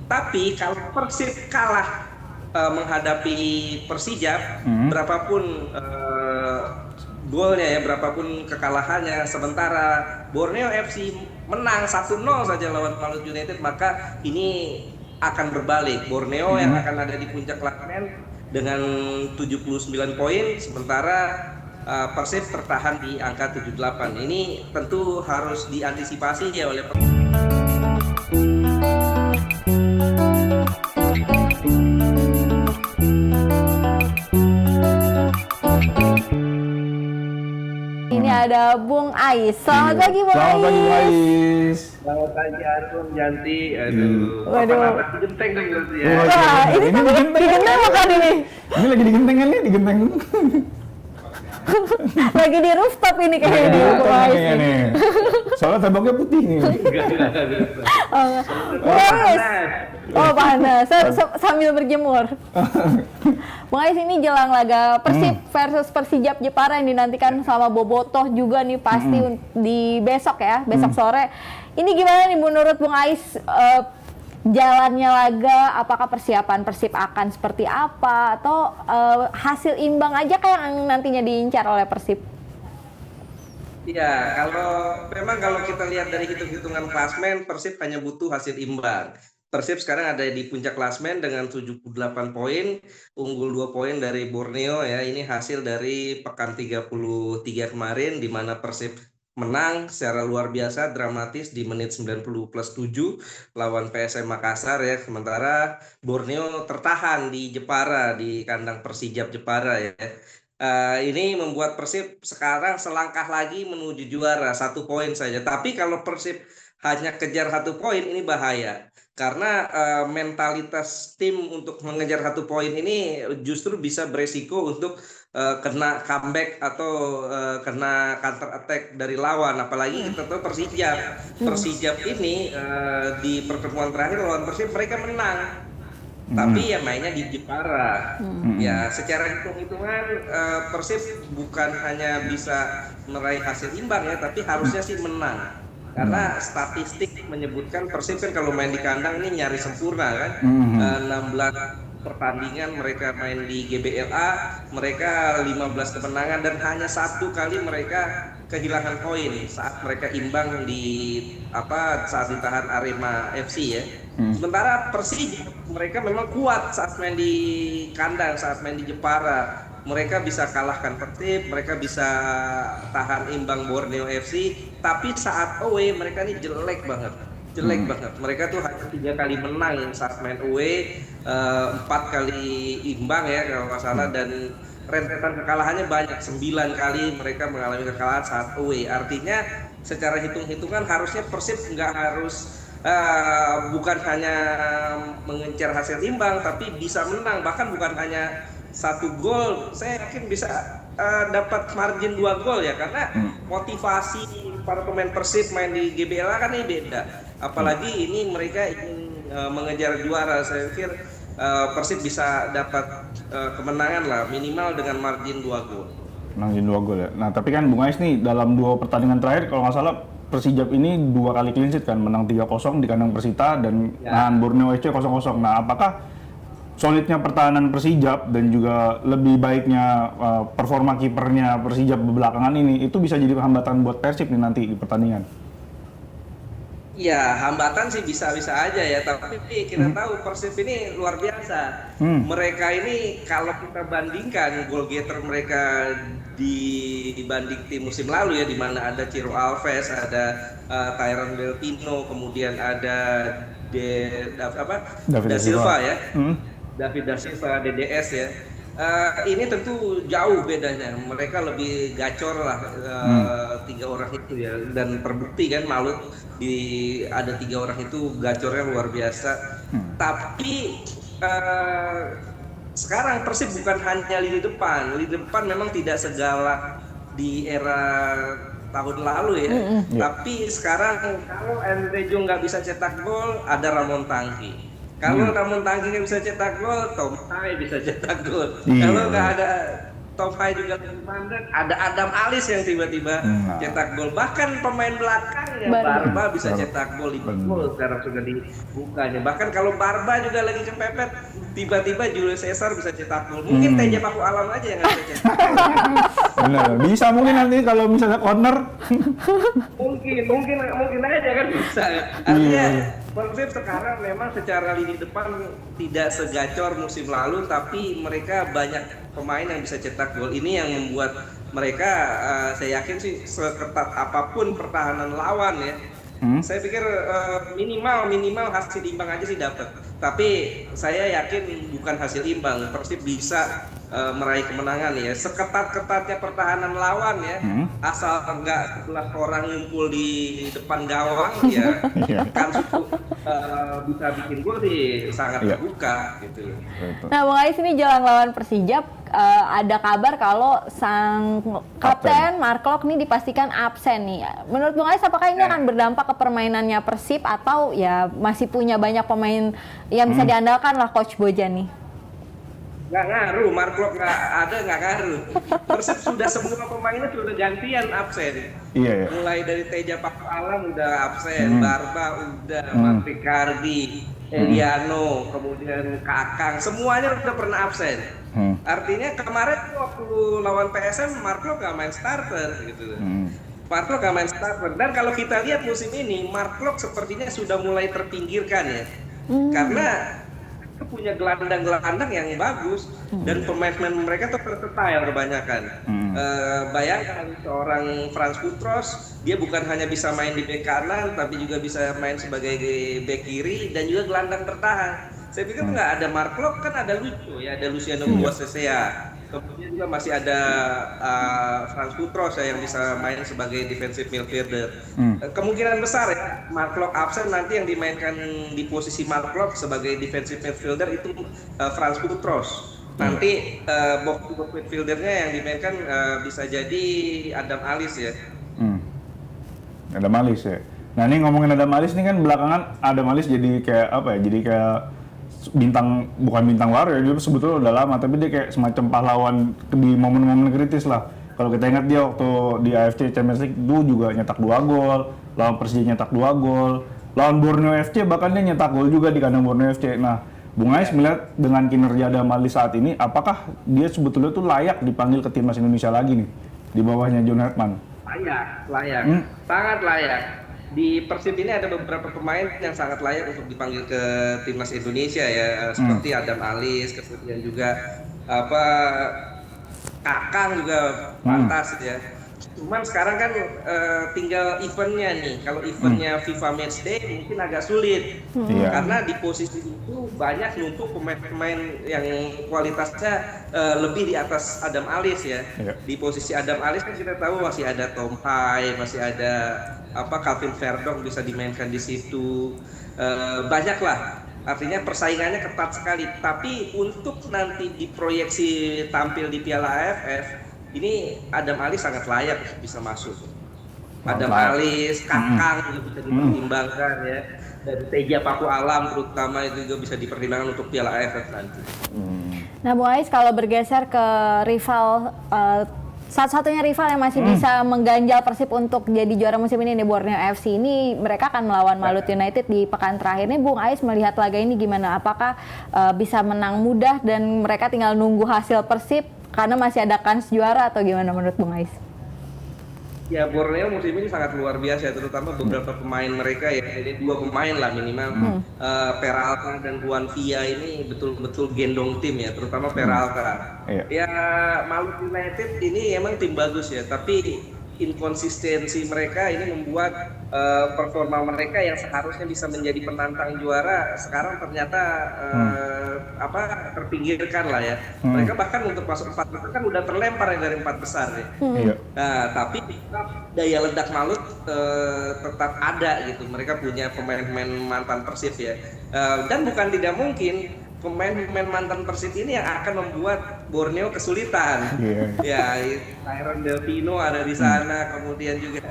Tapi kalau Persib kalah menghadapi Persijap, berapapun golnya ya, berapapun kekalahannya, sementara Borneo FC menang 1-0 saja lawan Maluku United, maka ini akan berbalik. Borneo yang akan ada di puncak klasemen dengan 79 poin, sementara Persib tertahan di angka 78. Ini tentu harus diantisipasi ya oleh Ini ada Bung Ais. Selamat pagi Bung Ais. Selamat pagi Bung Ais. Selamat pagi Arun, Yanti. Waduh. Apa digenteng nih berarti ya? Wah, ini kan digenteng bukan ini? Ini lagi digenteng kan nih, digenteng. Lagi di rooftop ini kayaknya dia Bung Ais nih. Soalnya temboknya putih nih. Bung Ais. Oh panas, sambil berjemur. Bung Ais, ini jelang laga Persib versus Persijap Jepara yang dinantikan sama Bobotoh juga nih pasti di besok ya, besok sore. Ini gimana nih menurut Bung Ais jalannya laga? Apakah persiapan Persib akan seperti apa atau hasil imbang aja kayak yang nantinya diincar oleh Persib? Ya, kalau kita lihat dari hitung-hitungan klasmen, Persib hanya butuh hasil imbang. Persib sekarang ada di puncak klasmen dengan 78 poin, unggul 2 poin dari Borneo ya. Ini hasil dari pekan 33 kemarin di mana Persib menang secara luar biasa dramatis di menit 90 plus 7 lawan PSM Makassar ya. Sementara Borneo tertahan di Jepara, di kandang Persijap Jepara ya. Ini membuat Persib sekarang selangkah lagi menuju juara, 1 poin saja. Tapi kalau Persib hanya kejar 1 poin ini bahaya. Karena mentalitas tim untuk mengejar 1 poin ini justru bisa beresiko untuk kena comeback atau kena counter attack dari lawan. Apalagi kita tahu Persijap ini di pertemuan terakhir lawan Persib mereka menang. Tapi ya mainnya di Jepara. Ya secara hitung-hitungan Persib bukan hanya bisa meraih hasil imbang ya, tapi harusnya sih menang. Karena statistik menyebutkan Persib kan kalau main di kandang ini nyaris sempurna kan. 16 pertandingan mereka main di GBLA, mereka 15 kemenangan dan hanya 1 kali mereka kehilangan poin saat mereka imbang saat ditahan Arema FC ya. Sementara Persija mereka memang kuat saat main di kandang, saat main di Jepara. Mereka bisa kalahkan Persib, mereka bisa tahan imbang Borneo FC, tapi saat away mereka ini jelek banget. Mereka tuh hanya 3 kali menang saat main away, 4 kali imbang ya kalau nggak salah, dan rentetan kekalahannya banyak, 9 kali mereka mengalami kekalahan saat away. Artinya secara hitung-hitungan harusnya Persib nggak harus bukan hanya mengejar hasil imbang, tapi bisa menang, bahkan bukan hanya 1 gol, saya yakin bisa dapat margin 2 gol ya, karena motivasi para pemain Persib main di GBLA kan ini beda. Apalagi ini mereka ingin mengejar juara, saya pikir Persib bisa dapat kemenangan lah minimal dengan margin 2 gol. Margin 2 gol ya. Nah tapi kan Bung Ais nih dalam 2 pertandingan terakhir kalau nggak salah Persijap ini 2 kali clean sheet kan, menang 3-0 di kandang Persita dan nahan Borneo FC 0-0. Nah apakah solidnya pertahanan Persijap dan juga lebih baiknya performa kipernya Persijap belakangan ini itu bisa jadi hambatan buat Persib nih nanti di pertandingan? Ya, hambatan sih bisa-bisa aja ya, tapi kita tahu Persib ini luar biasa. Mereka ini kalau kita bandingkan goal getter mereka dibanding tim musim lalu ya, di mana ada Ciro Alves, ada Tyron Belpino, kemudian ada David Da Silva ya. David Da Silva, DDS ya. Ini tentu jauh bedanya. Mereka lebih gacor lah 3 orang itu ya, dan terbukti kan Malut ada 3 orang itu gacornya luar biasa. Tapi sekarang Persib bukan hanya lini depan memang tidak segalak di era tahun lalu ya. Tapi sekarang kalau Andre Jong nggak bisa cetak gol, ada Ramon Tangki. Kalau Ramon Tangki nggak bisa cetak gol, Tom Hai bisa cetak gol. Kalau nggak ada Tom Hai juga lagi mandek, ada Adam Alis yang tiba-tiba cetak gol. Bahkan pemain belakangnya Barba bisa cetak gol, 5 gol sekarang sudah dibukanya. Bahkan kalau Barba juga lagi kepepet, tiba-tiba Julius Caesar bisa cetak gol. Mungkin Teja Paku Alam aja yang nggak bisa cetak gol. Benar, bisa mungkin nanti kalau misalnya corner. mungkin aja kan bisa. Artinya Persib sekarang memang secara lini depan tidak segacor musim lalu, tapi mereka banyak pemain yang bisa cetak gol. Ini yang membuat mereka, saya yakin sih seketat apapun pertahanan lawan ya. Saya pikir minimal hasil imbang aja sih dapat. Tapi saya yakin bukan hasil imbang, Persib bisa meraih kemenangan ya. Seketat-ketatnya pertahanan lawan ya, asal enggak 11 orang ngumpul di depan gawang ya, kan bisa bikin gol sih sangat terbuka gitu. Nah, Bung Ais, ini jelang lawan Persijap, ada kabar kalau sang kapten Mark Klok nih dipastikan absen nih. Menurut Bung Ais, apakah ini akan berdampak ke permainannya Persib atau ya masih punya banyak pemain yang bisa diandalkan lah Coach Bojan nih? Nggak ngaruh, Mark Klok nggak ngaruh. Persib sudah semua pemainnya sudah gantian absen. Iya. Mulai dari Teja Paku Alam udah absen, Barba udah, Matrikardi, Eliano, kemudian Kakang, semuanya udah pernah absen. Artinya kemarin waktu lawan PSM Mark Klok nggak main starter gitu. Mark Klok nggak main starter. Dan kalau kita lihat musim ini Mark Klok sepertinya sudah mulai terpinggirkan ya, karena punya gelandang-gelandang yang bagus dan pemain-pemain mereka tuh versatile kebanyakan. Bayangkan seorang Frans Putros, dia bukan hanya bisa main di bek kanan tapi juga bisa main sebagai bek kiri dan juga gelandang bertahan. Saya pikir nggak ada Mark Klok, kan ada Lucio ya, ada Luciano Buasesea. Kemudian juga masih ada Frans Putros ya, yang bisa main sebagai defensive midfielder. Kemungkinan besar ya Mark Klok absen, nanti yang dimainkan di posisi Mark Klok sebagai defensive midfielder itu Frans Putros. Nanti box midfieldernya yang dimainkan bisa jadi Adam Alis ya. Adam Alis ya. Nah, ini ngomongin Adam Alis nih, kan belakangan Adam Alis jadi kayak apa ya? Jadi kayak bukan bintang baru ya, dia sebetulnya udah lama, tapi dia kayak semacam pahlawan di momen-momen kritis lah. Kalau kita ingat dia waktu di AFC Champions League itu juga nyetak 2 gol, lawan Persija nyetak 2 gol, lawan Borneo FC bahkan dia nyetak gol juga di kandang Borneo FC. Nah, Bung Ais melihat dengan kinerja Adam Alis saat ini, apakah dia sebetulnya tuh layak dipanggil ke timnas Indonesia lagi nih di bawahnya John Hetman? Layak, sangat layak. Di Persib ini ada beberapa pemain yang sangat layak untuk dipanggil ke timnas Indonesia ya, seperti Adam Alis, kemudian juga Kakang juga pantas ya. Cuman sekarang kan tinggal eventnya nih. Kalau eventnya FIFA Matchday mungkin agak sulit, karena di posisi itu banyak numpuk pemain-pemain yang kualitasnya lebih di atas Adam Alis ya. Di posisi Adam Alis kan kita tahu masih ada Tom Hai, masih ada Calvin Verdong bisa dimainkan di situ, banyak lah. Artinya persaingannya ketat sekali. Tapi untuk nanti diproyeksi tampil di Piala AFF, ini Adam Alis sangat layak bisa masuk. Adam Alis, Kakang juga bisa dipertimbangkan ya. Dan Teja Paku Alam terutama itu juga bisa dipertimbangkan untuk Piala AFF nanti. Nah, Bung Ais, kalau bergeser ke rival, satu-satunya rival yang masih bisa mengganjal Persib untuk jadi juara musim ini nih, Borneo FC, ini mereka akan melawan Malut United di pekan terakhir ini. Bung Ais melihat laga ini gimana? Apakah bisa menang mudah dan mereka tinggal nunggu hasil Persib karena masih ada kans juara, atau gimana menurut Bung Ais? Ya, Borneo musim ini sangat luar biasa, terutama beberapa pemain mereka ya, jadi 2 pemain lah minimal. Peralta dan Juan Villa ini betul-betul gendong tim ya, terutama Peralta. Ya, Malut United ini emang tim bagus ya, tapi inkonsistensi mereka ini membuat performa mereka yang seharusnya bisa menjadi penantang juara sekarang ternyata terpinggirkan lah ya. Mereka bahkan untuk masuk 4 besar kan udah terlempar ya dari 4 besar ya. Nah, tapi daya ledak Malut tetap ada gitu. Mereka punya pemain-pemain mantan Persib ya. Dan bukan tidak mungkin pemain-pemain mantan Persib ini yang akan membuat Borneo kesulitan. Ya, Tyron Delpino ada di sana, kemudian juga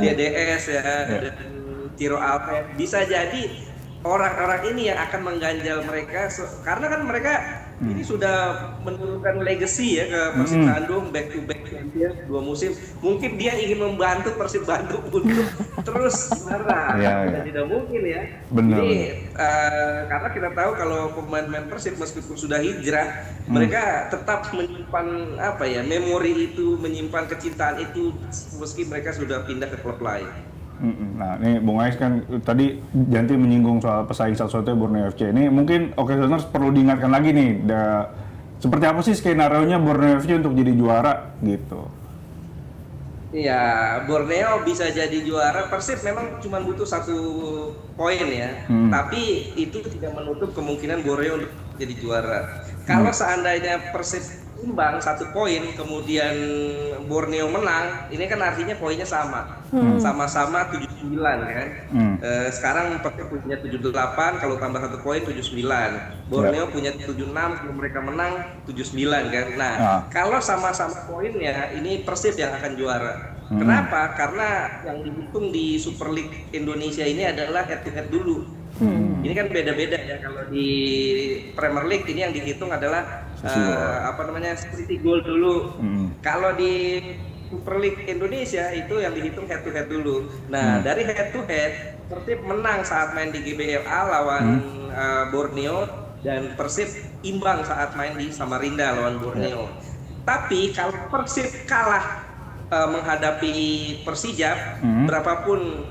DDS ya, dan Ciro Alves. Bisa jadi orang-orang ini yang akan mengganjal mereka, karena kan mereka ini sudah menurunkan legacy ya ke Persib Bandung, back to back champion 2 musim. Mungkin dia ingin membantu Persib Bandung untuk terus juara. Dan tidak mungkin ya. Benar. Jadi karena kita tahu kalau pemain-pemain Persib meskipun sudah hijrah, mereka tetap menyimpan apa ya, memori itu, menyimpan kecintaan itu meski mereka sudah pindah ke klub lain. Nah, ini Bung Ais kan tadi Janti menyinggung soal pesaing satu-satunya Borneo FC. Ini mungkin Listeners perlu diingatkan lagi nih, seperti apa sih skenario-nya Borneo FC untuk jadi juara gitu. Iya, Borneo bisa jadi juara. Persib memang cuma butuh 1 poin ya, tapi itu tidak menutup kemungkinan Borneo untuk jadi juara. Kalau seandainya Persib imbang 1 poin, kemudian Borneo menang, ini kan artinya poinnya sama, sama-sama 79 kan. Sekarang Persib punya 78, kalau tambah 1 poin 79. Borneo punya 76, kalau mereka menang 79 kan. Nah, kalau sama-sama poinnya, ini Persib yang akan juara. Kenapa? Karena yang dihitung di Super League Indonesia ini adalah head to head dulu. Ini kan beda-beda ya. Kalau di Premier League ini yang dihitung adalah City goal dulu. Kalau di Super League Indonesia itu yang dihitung head to head dulu. Nah, dari head to head Persib menang saat main di GBLA lawan Borneo, dan Persib imbang saat main di Samarinda lawan Borneo. Tapi kalau Persib kalah menghadapi Persijap, berapapun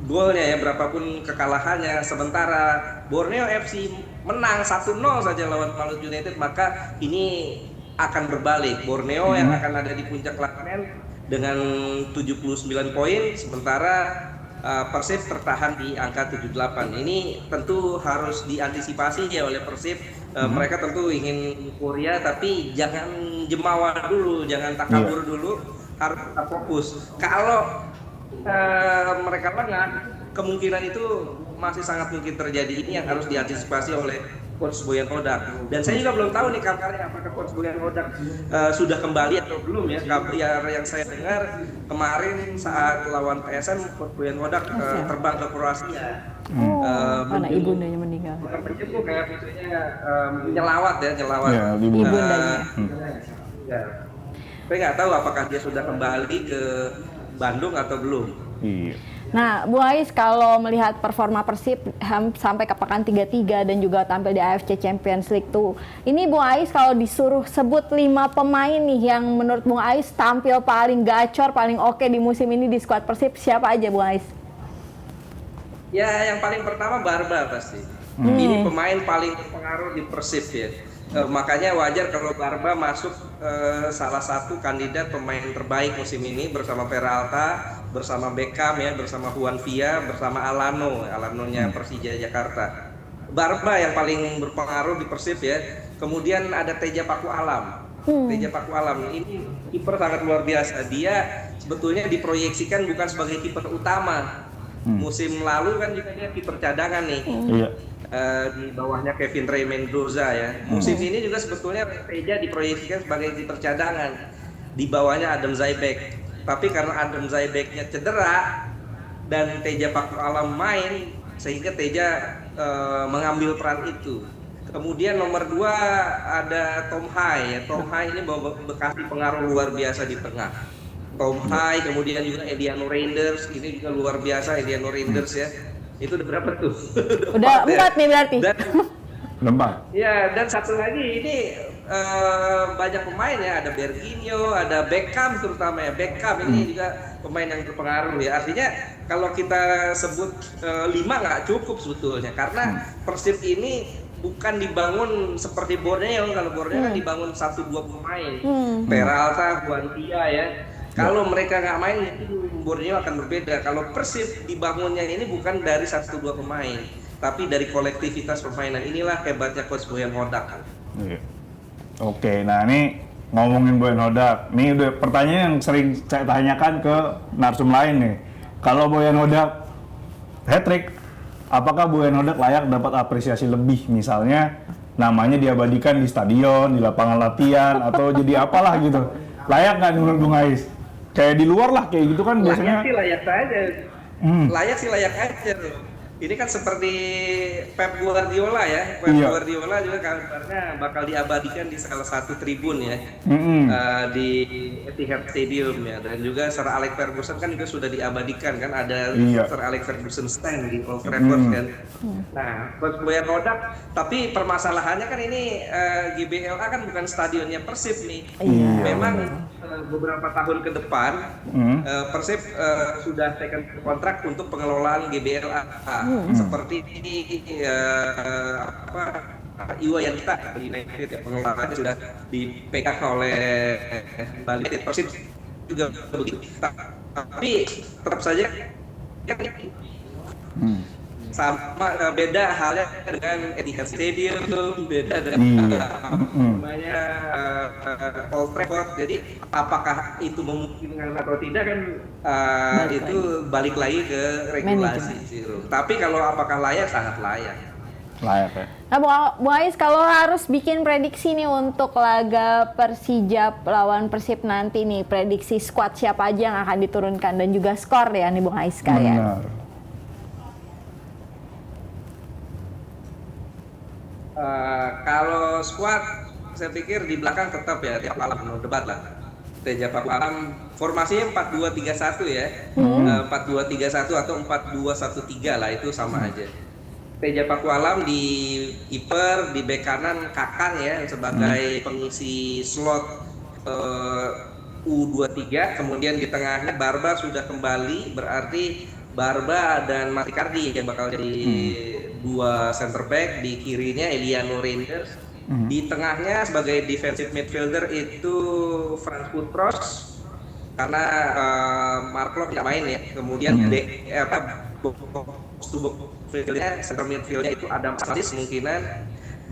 golnya ya, berapapun kekalahannya, sementara Borneo FC menang 1-0 saja lawan Maluku United, maka ini akan berbalik. Borneo yang akan ada di puncak klasemen dengan 79 poin, sementara Persib tertahan di angka 78. Ini tentu harus diantisipasi ya oleh Persib. Mereka tentu ingin euforia, tapi jangan jemawa dulu, jangan takabur dulu, harus tetap fokus. Kalau mereka lengah, kemungkinan itu masih sangat mungkin terjadi. Ini yang harus diantisipasi oleh Coach Boyan Hodak. Dan saya juga belum tahu nih kabarnya apakah Coach Boyan Hodak sudah kembali atau belum ya. Kabar yang saya dengar kemarin saat lawan PSM, Coach Boyan Hodak terbang ke Kroasia. Anak ibundanya meninggal. Bukan menjemput, kayak misalnya nyelawat. Ya, ibundanya. Ya. Saya nggak tahu apakah dia sudah kembali ke Bandung atau belum. Iya. Nah, Bu Ais, kalau melihat performa Persib sampai ke pekan 33 dan juga tampil di AFC Champions League tuh, ini Bu Ais kalau disuruh sebut 5 pemain nih yang menurut Bu Ais tampil paling gacor, paling oke di musim ini di skuad Persib, siapa aja Bu Ais? Ya, yang paling pertama Barba pasti. Ini pemain paling berpengaruh di Persib ya. Makanya wajar kalau Barba masuk salah satu kandidat pemain terbaik musim ini bersama Peralta, bersama Beckham ya, bersama Juan Villa, bersama Alanonya Persija Jakarta. Barba yang paling berpengaruh di Persib ya. Kemudian ada Teja Paku Alam. Teja Paku Alam ini kiper sangat luar biasa. Dia sebetulnya diproyeksikan bukan sebagai kiper utama. Musim lalu kan juga dia kiper cadangan nih. Iya. Di bawahnya Kevin Ray Mendoza ya. Musim ini juga sebetulnya Teja diproyeksikan sebagai kiper cadangan di bawahnya Adam Zaibek. Tapi karena Adam Zaibeknya cedera dan Teja Paku Alam main, sehingga Teja mengambil peran itu. Kemudian nomor 2 ada Tom Hai ya. Tom Hai ini bekasi pengaruh luar biasa di tengah. Tom Hai, kemudian juga Ediano Reinders, ini juga luar biasa Ediano Reinders ya. Itu udah berapa tuh? Udah 4 nih berarti. Ya, dan satu lagi ini banyak pemain ya, ada Berginho, ada Beckham terutama ya. Beckham ini juga pemain yang berpengaruh ya. Artinya kalau kita sebut 5 nggak cukup sebetulnya, karena Persib ini bukan dibangun seperti Borneo. Kalau Borneo kan dibangun 1-2 pemain, Peralta, Juan Villa ya. Kalau mereka nggak main, itu Borneo akan berbeda. Kalau Persib dibangunnya ini bukan dari 1-2 pemain, tapi dari kolektivitas permainan. Inilah hebatnya Coach Boyan Hodak. Iya. Oke, nah ini ngomongin Boyan Hodak. Ini udah pertanyaan yang sering saya tanyakan ke narsum lain nih. Kalau Boyan Hodak hat-trick, apakah Boyan Hodak layak dapat apresiasi lebih? Misalnya namanya diabadikan di stadion, di lapangan latihan, atau jadi apalah gitu. Layak nggak menurut Bung Ais? Kayak di luar lah, kayak gitu kan biasanya. Layak sih layak saja. Layak sih layak aja. Ini kan seperti Pep Guardiola ya. Pep Iya. Guardiola juga kabarnya bakal diabadikan di salah satu tribun ya, di Etihad Stadium ya. Dan juga Sir Alex Ferguson kan juga sudah diabadikan kan, ada Iya. Sir Alex Ferguson stand di Old Trafford kan. Nah, Coach Boyan Hodak, tapi permasalahannya kan ini GBLA kan bukan stadionnya Persib nih. Iya. Memang beberapa tahun ke depan Persib sudah taken kontrak untuk pengelolaan GBLA seperti Iwayanita United ya, pengelolaannya sudah dipegang oleh Bali United. Persib juga begitu, tapi tetap saja kan sama beda halnya dengan Etihad Stadium, beda dengan namanya Old Trafford. Jadi apakah itu memungkinkan atau tidak kan itu balik lagi ke regulasi sih. Tapi kalau apakah layak, sangat layak. Layak ya. Nah, Bung Ais, kalau harus bikin prediksi nih untuk laga Persijap lawan Persib nanti nih, prediksi squad siapa aja yang akan diturunkan dan juga skor ya nih Bung Ais sekalian. Benar. Kalau squad, saya pikir di belakang tetap ya tiap malam no debat lah. Teja Pakualam formasinya 4-2-3-1 ya, 4-2-3-1 atau 4-2-1-3 lah, itu sama aja. Teja Pakualam di kiper, di bek kanan Kakang ya sebagai pengisi slot U23, kemudian di tengahnya Barba sudah kembali, berarti Barba dan Matikardi yang bakal jadi dua center back, di kirinya Eliano Reinders, di tengahnya sebagai defensive midfielder itu Frans Putros karena Mark Locke tidak main ya, kemudian midfieldnya, center midfieldnya itu Adam Aziz kemungkinan,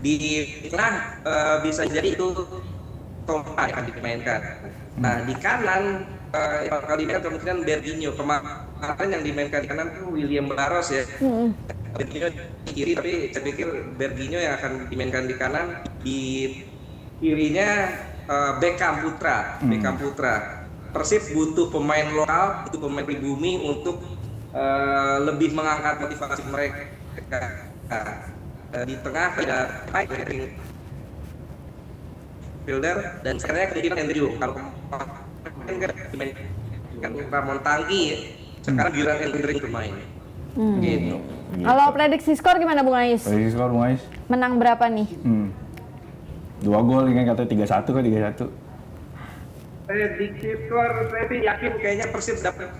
di tengah bisa jadi itu Tompa yang akan dimainkan. Nah di kanan yang bakal dimainkan kemungkinan Berginho. Kemarin yang dimainkan di kanan itu William Barros ya. Berginho di kiri, tapi saya pikir Berginho yang akan dimainkan di kanan. Di kirinya Beckham Putra. Persib butuh pemain lokal, butuh pemain pribumi untuk lebih mengangkat motivasi mereka. Di tengah ada fielder dan sekarang kemungkinan Andrew. Kalau kemarin kan dimainkan Ramon Tangki ya, sekarang giliran Andrew bermain. Gitu. Kalau prediksi skor gimana Bung Ais? Prediksi skor Bung Ais? Menang berapa nih? 2 gol kan, katanya 3-1 kan, 3-1. Prediksi skor saya sih yakin kayaknya Persib dapat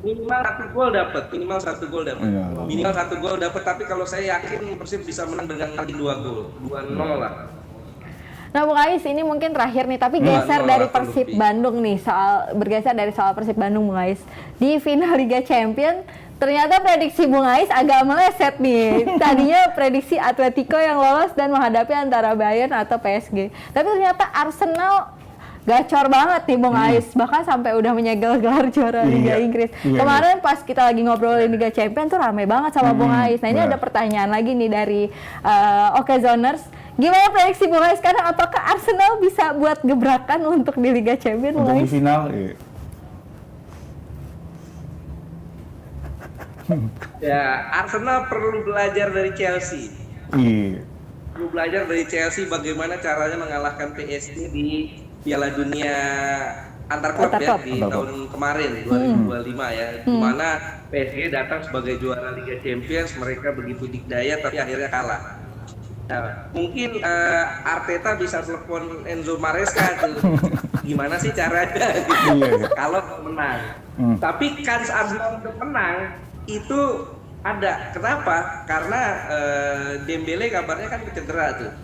minimal 1 gol dapat, minimal 1 gol dapat. Iya, Minimal 1 gol dapat, tapi kalau saya yakin Persib bisa menang dengan margin 2 gol, 2-0 lah. Nah Bung Ais, ini mungkin terakhir nih, tapi geser dari Persib Bandung nih, bergeser dari soal Persib Bandung Bung Ais. Di final Liga Champions, ternyata prediksi Bung Ais agak meleset nih. Tadinya prediksi Atletico yang lolos dan menghadapi antara Bayern atau PSG. Tapi ternyata Arsenal gacor banget nih Bung Ais, bahkan sampai udah menyegel gelar juara Liga Inggris. Kemarin pas kita lagi ngobrolin Liga Champions tuh rame banget sama Bung Ais. Nah ini ada pertanyaan lagi nih dari Okezoners. Gimana prediksi Bung Ais sekarang? Apakah Arsenal bisa buat gebrakan untuk di Liga Champions Bung Untuk Ais? di final, Ya, Arsenal perlu belajar dari Chelsea. Perlu belajar dari Chelsea bagaimana caranya mengalahkan PSG di Piala Dunia antar klub ya di tahun kemarin 2025 ya, di mana PSG datang sebagai juara Liga Champions, mereka begitu dikdaya tapi akhirnya kalah. Nah, mungkin Arteta bisa telepon Enzo Maresca tuh, gimana sih caranya gitu, kalau menang. Tapi kans Arsenal untuk menang itu ada. Kenapa? Karena Dembele kabarnya kan cedera tuh.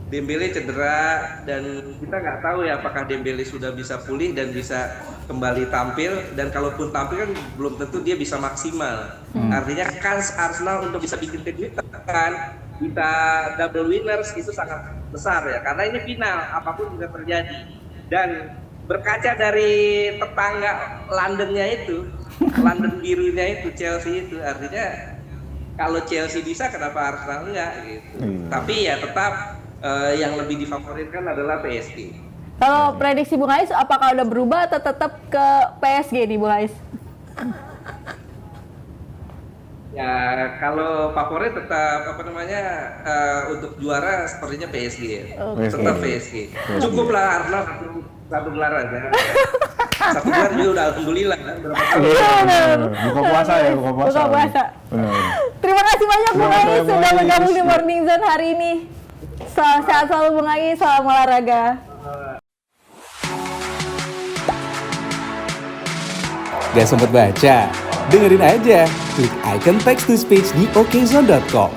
Dembele cedera dan kita nggak tahu ya apakah Dembele sudah bisa pulih dan bisa kembali tampil, dan kalaupun tampil kan belum tentu dia bisa maksimal. Artinya kans Arsenal untuk bisa bikin kejutan, kita double winners itu sangat besar ya, karena ini final, apapun bisa terjadi. Dan berkaca dari tetangga Londonnya itu, London birunya itu, Chelsea itu, artinya kalau Chelsea bisa kenapa Arsenal enggak gitu. Tapi ya tetap yang lebih difavoritkan adalah PSG. Kalau prediksi Bung Ais apakah udah berubah atau tetap ke PSG nih Bung Ais? Ya, kalau favorit tetap apa namanya untuk juara sepertinya PSG ya. PSG. Tetap PSG. Cukup lah Arsenal satu gelar aja. Satu gelar juga udah alhamdulillah kan. Berapa tahun? Buka puasa ya, buka puasa. Buka puasa. Benar. Terima kasih banyak Bung Terima kasih, Ais Bung sudah Ais. bergabung di Morning Zone hari ini. Sehat selalu Bung Ais, salam olahraga. Gak sempet baca? Dengerin aja, klik icon text to speech di okezone.com.